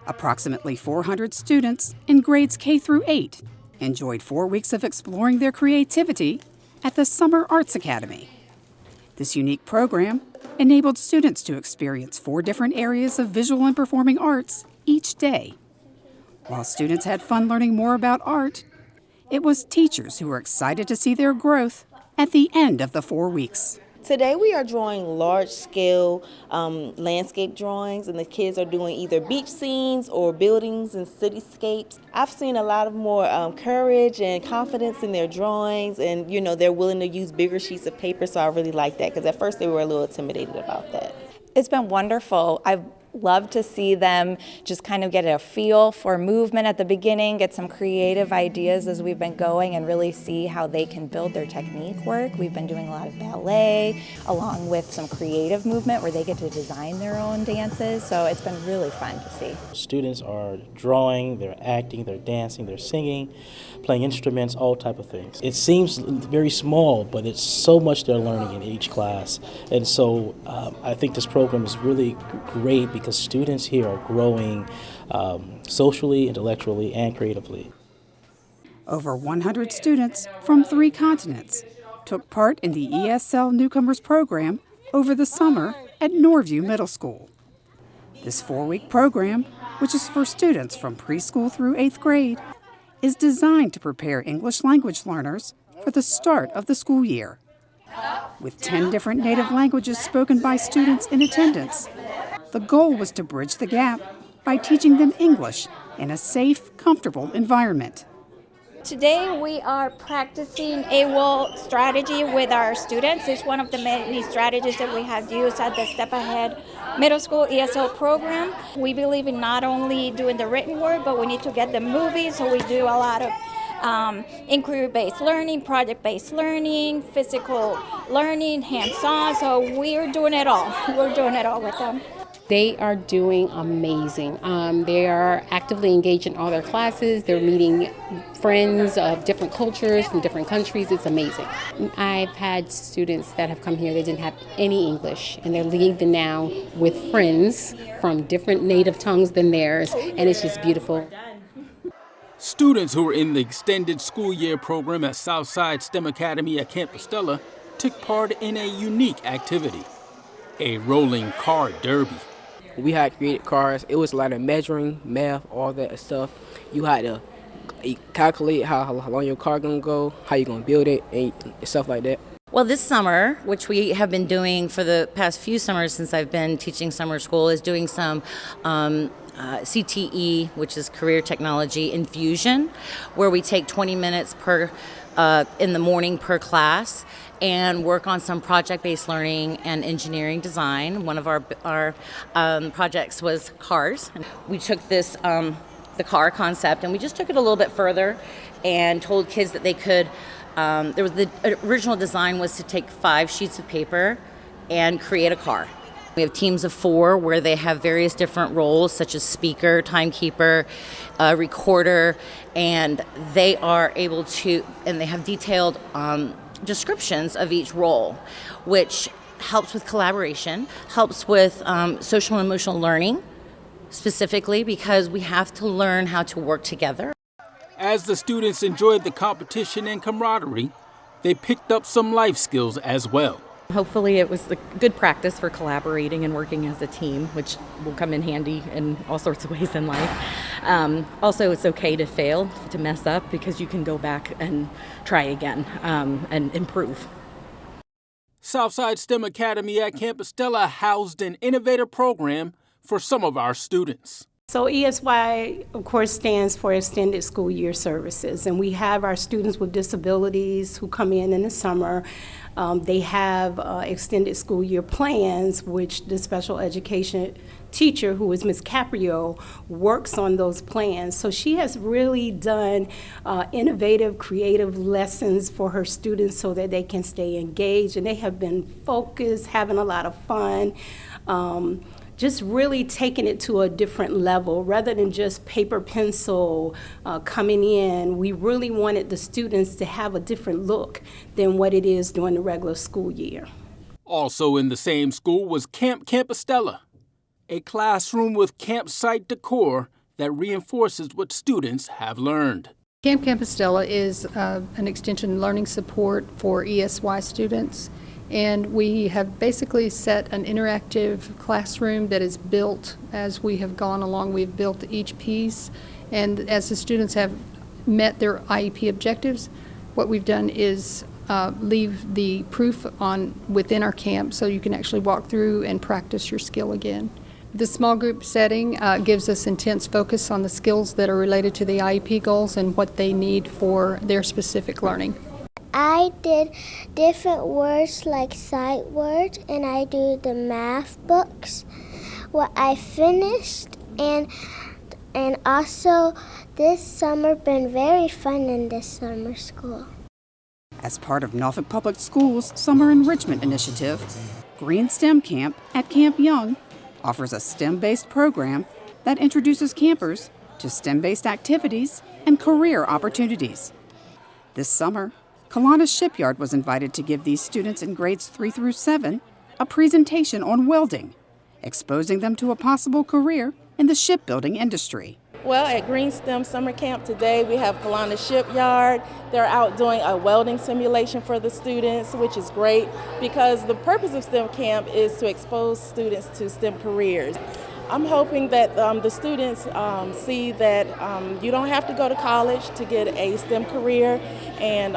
Approximately 400 students in grades K through 8 enjoyed 4 weeks of exploring their creativity at the Summer Arts Academy. This unique program enabled students to experience 4 different areas of visual and performing arts each day. While students had fun learning more about art, it was teachers who were excited to see their growth at the end of the 4 weeks. Today we are drawing large-scale landscape drawings, and the kids are doing either beach scenes or buildings and cityscapes. I've seen a lot of more courage and confidence in their drawings, and they're willing to use bigger sheets of paper, so I really like that, because at first they were a little intimidated about that. It's been wonderful. I've loved to see them just kind of get a feel for movement at the beginning, get some creative ideas as we've been going, and really see how they can build their technique work. We've been doing a lot of ballet along with some creative movement where they get to design their own dances, so it's been really fun to see. Students are drawing, they're acting, they're dancing, they're singing, playing instruments, all type of things. It seems very small, but it's so much they're learning in each class. And so I think this program is really great because students here are growing socially, intellectually, and creatively. Over 100 students from 3 continents took part in the ESL Newcomers program over the summer at Norview Middle School. This 4-week program, which is for students from preschool through 8th grade, is designed to prepare English language learners for the start of the school year. With 10 different native languages spoken by students in attendance, the goal was to bridge the gap by teaching them English in a safe, comfortable environment. Today we are practicing AWOL strategy with our students. It's one of the many strategies that we have used at the Step Ahead Middle School ESL program. We believe in not only doing the written word, but we need to get them moving, so we do a lot of inquiry-based learning, project-based learning, physical learning, hands-on, so we're doing it all. We're doing it all with them. They are doing amazing. They are actively engaged in all their classes. They're meeting friends of different cultures from different countries. It's amazing. I've had students that have come here that didn't have any English, and they're leaving now with friends from different native tongues than theirs, and it's just beautiful. Students who were in the extended school year program at Southside STEM Academy at Camp Estella took part in a unique activity, a rolling car derby. We had created cars. It was a lot of measuring, math, all that stuff. You had to calculate how long your car gonna go, how you gonna build it, and stuff like that. Well, this summer, which we have been doing for the past few summers since I've been teaching summer school, is doing some CTE, which is Career Technology Infusion, where we take 20 minutes in the morning per class and work on some project-based learning and engineering design. One of our projects was cars. We took this, the car concept, and we just took it a little bit further and told kids that they could, the original design was to take 5 sheets of paper and create a car. We have teams of 4 where they have various different roles, such as speaker, timekeeper, recorder, and they are able to, and they have detailed descriptions of each role, which helps with collaboration, helps with social and emotional learning, specifically because we have to learn how to work together. As the students enjoyed the competition and camaraderie, they picked up some life skills as well. Hopefully it was a good practice for collaborating and working as a team, which will come in handy in all sorts of ways in life. Also, it's okay to fail, to mess up, because you can go back and try again and improve. Southside STEM Academy at Camp Estella housed an innovative program for some of our students. So ESY, of course, stands for Extended School Year Services, and we have our students with disabilities who come in the summer. They have extended school year plans, which the special education teacher, who is Ms. Caprio, works on those plans. So she has really done innovative, creative lessons for her students so that they can stay engaged, and they have been focused, having a lot of fun. Just really taking it to a different level rather than just paper pencil coming in. We really wanted the students to have a different look than what it is during the regular school year. Also in the same school was Camp Estella, a classroom with campsite decor that reinforces what students have learned. Camp Compostela is an extension learning support for ESY students, and we have basically set an interactive classroom that is built as we have gone along. We've built each piece, and as the students have met their IEP objectives, what we've done is leave the proof within our camp so you can actually walk through and practice your skill again. The small group setting gives us intense focus on the skills that are related to the IEP goals and what they need for their specific learning. I did different words like sight words, and I do the math books. What I finished, and also this summer been very fun in this summer school. As part of Norfolk Public Schools' Summer Enrichment Initiative, Green STEM Camp at Camp Young offers a STEM-based program that introduces campers to STEM-based activities and career opportunities. This summer, Kiwanis Shipyard was invited to give these students in grades 3 through 7 a presentation on welding, exposing them to a possible career in the shipbuilding industry. Well, at Green STEM Summer Camp today, we have Kiwanis Shipyard. They're out doing a welding simulation for the students, which is great because the purpose of STEM Camp is to expose students to STEM careers. I'm hoping that the students see that you don't have to go to college to get a STEM career, and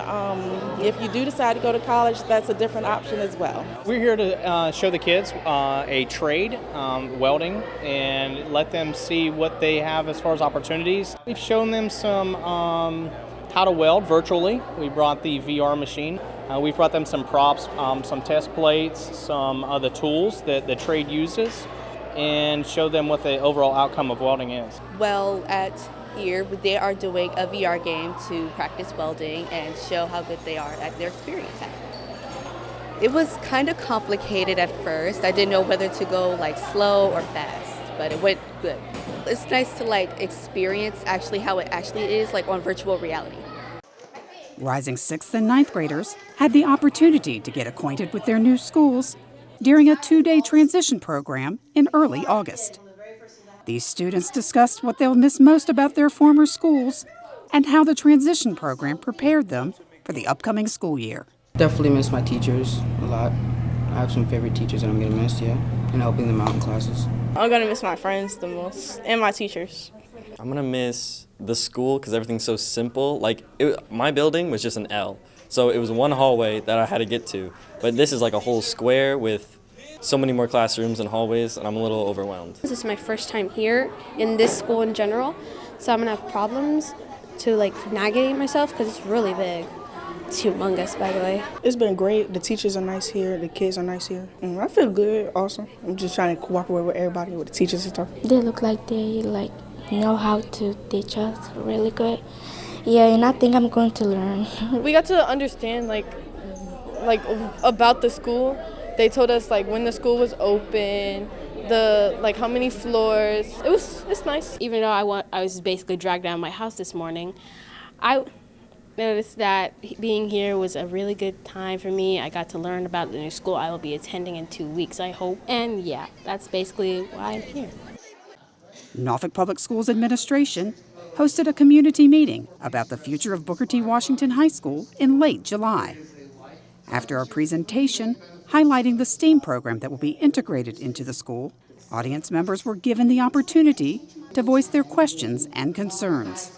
if you do decide to go to college, that's a different option as well. We're here to show the kids a trade, welding, and let them see what they have as far as opportunities. We've shown them some how to weld virtually. We brought the VR machine. We've brought them some props, some test plates, some of the tools that the trade uses, and show them what the overall outcome of welding is. Well, at here, they are doing a VR game to practice welding and show how good they are at their experience at it. It was kind of complicated at first. I didn't know whether to go like slow or fast, but it went good. It's nice to experience actually how it actually is on virtual reality. Rising 6th and 9th graders had the opportunity to get acquainted with their new schools during a 2-day transition program in early August. These students discussed what they'll miss most about their former schools and how the transition program prepared them for the upcoming school year. Definitely miss my teachers a lot. I have some favorite teachers that I'm going to miss, and helping them out in classes. I'm going to miss my friends the most and my teachers. I'm going to miss the school because everything's so simple. My building was just an L. So it was one hallway that I had to get to, but this is like a whole square with so many more classrooms and hallways, and I'm a little overwhelmed. This is my first time here in this school in general, so I'm gonna have problems to navigate myself because it's really big. It's humongous, by the way. It's been great. The teachers are nice here. The kids are nice here. I feel good, awesome. I'm just trying to cooperate with everybody, with the teachers and stuff. They look like they know how to teach us really good. Yeah, and I think I'm going to learn. We got to understand about the school. They told us when the school was open, how many floors. It's nice. Even though I was basically dragged out of my house this morning, I noticed that being here was a really good time for me. I got to learn about the new school I will be attending in 2 weeks, I hope. And yeah, that's basically why I'm here. Norfolk Public Schools Administration hosted a community meeting about the future of Booker T. Washington High School in late July. After a presentation highlighting the STEAM program that will be integrated into the school, audience members were given the opportunity to voice their questions and concerns.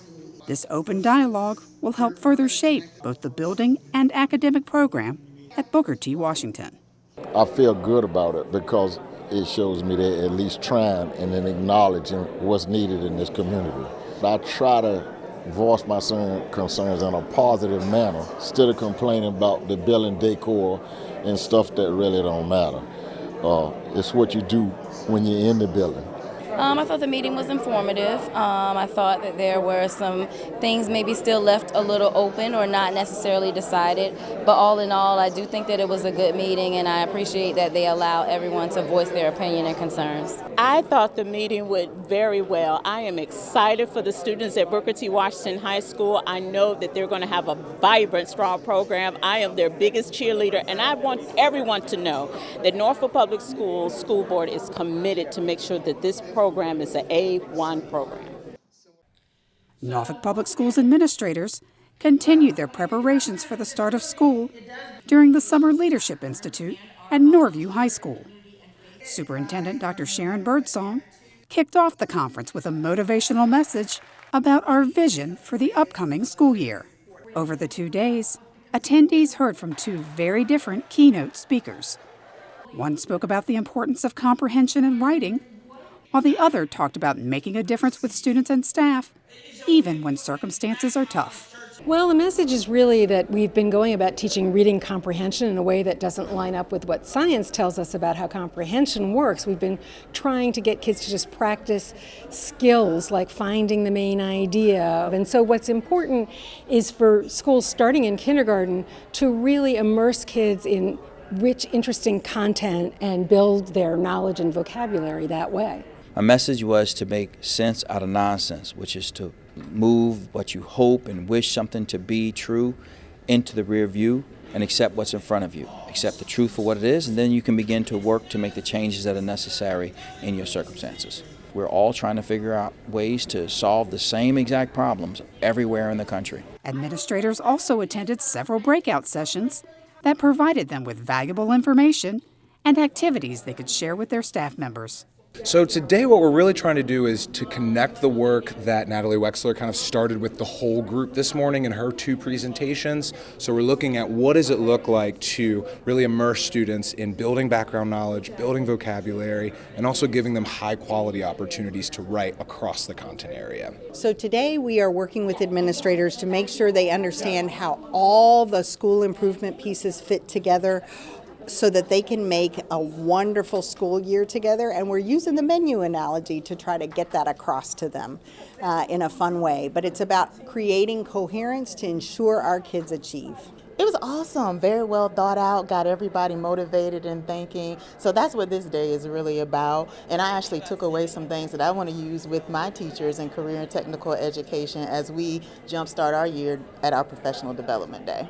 This open dialogue will help further shape both the building and academic program at Booker T. Washington. I feel good about it because it shows me they're at least trying and then acknowledging what's needed in this community. I try to voice my concerns in a positive manner instead of complaining about the building decor and stuff that really don't matter. It's what you do when you're in the building. I thought the meeting was informative. I thought that there were some things maybe still left a little open or not necessarily decided. But all in all, I do think that it was a good meeting, and I appreciate that they allow everyone to voice their opinion and concerns. I thought the meeting went very well. I am excited for the students at Booker T. Washington High School. I know that they're going to have a vibrant, strong program. I am their biggest cheerleader, and I want everyone to know that Norfolk Public Schools School Board is committed to make sure that this program is an A1 program. Norfolk Public Schools administrators continued their preparations for the start of school during the Summer Leadership Institute at Norview High School. Superintendent Dr. Sharon Birdsong kicked off the conference with a motivational message about our vision for the upcoming school year. Over the 2 days, attendees heard from 2 very different keynote speakers. One spoke about the importance of comprehension in writing, while the other talked about making a difference with students and staff, even when circumstances are tough. Well, the message is really that we've been going about teaching reading comprehension in a way that doesn't line up with what science tells us about how comprehension works. We've been trying to get kids to just practice skills like finding the main idea. And so what's important is for schools starting in kindergarten to really immerse kids in rich, interesting content and build their knowledge and vocabulary that way. My message was to make sense out of nonsense, which is to move what you hope and wish something to be true into the rear view and accept what's in front of you. Accept the truth for what it is, and then you can begin to work to make the changes that are necessary in your circumstances. We're all trying to figure out ways to solve the same exact problems everywhere in the country. Administrators also attended several breakout sessions that provided them with valuable information and activities they could share with their staff members. So today what we're really trying to do is to connect the work that Natalie Wexler kind of started with the whole group this morning in her 2 presentations. So we're looking at what does it look like to really immerse students in building background knowledge, building vocabulary, and also giving them high quality opportunities to write across the content area. So today we are working with administrators to make sure they understand how all the school improvement pieces fit together, so that they can make a wonderful school year together. And we're using the menu analogy to try to get that across to them in a fun way. But it's about creating coherence to ensure our kids achieve. It was awesome, very well thought out, got everybody motivated and thinking. So that's what this day is really about. And I actually took away some things that I want to use with my teachers in career and technical education as we jumpstart our year at our professional development day.